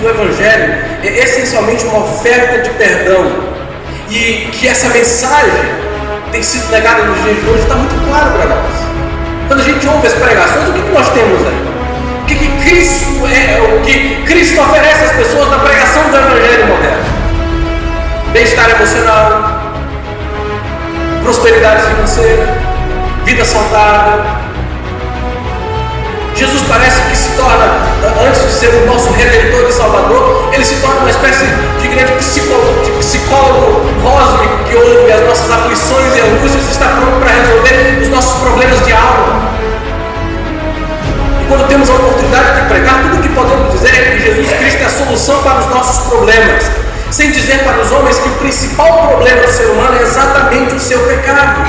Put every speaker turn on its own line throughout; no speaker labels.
do Evangelho é essencialmente uma oferta de perdão, e que essa mensagem tem sido negada nos dias de hoje, está muito claro para nós. Quando a gente ouve as pregações, o que nós temos aí? O que Cristo oferece às pessoas na pregação do Evangelho moderno? Bem-estar emocional, prosperidade financeira, vida saudável. Jesus parece que se torna, antes de ser o nosso Redentor e Salvador, ele se torna uma espécie de grande psicólogo cósmico que ouve as nossas aflições e angústias e está pronto para resolver os nossos problemas de alma. E quando temos a oportunidade de pregar, tudo o que podemos dizer é que Jesus Cristo é a solução para os nossos problemas, sem dizer para os homens que o principal problema do ser humano é exatamente o seu pecado.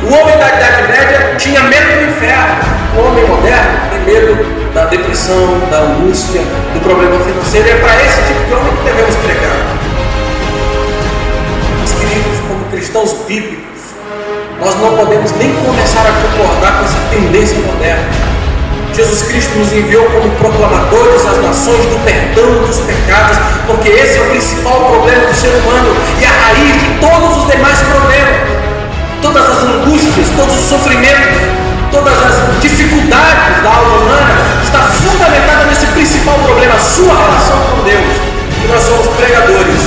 O homem da Idade Média tinha medo do inferno. O homem moderno tem medo da depressão, da angústia, do problema financeiro. E é para esse tipo de homem que devemos pregar. Mas, queridos, como cristãos bíblicos, nós não podemos nem começar a concordar com essa tendência moderna. Jesus Cristo nos enviou como proclamadores às nações do perdão dos pecados, porque esse é o principal problema do ser humano e a raiz de todos os demais problemas. Todas as angústias, todos os sofrimentos, todas as dificuldades da alma humana está fundamentada nesse principal problema, a sua relação com Deus. E nós somos pregadores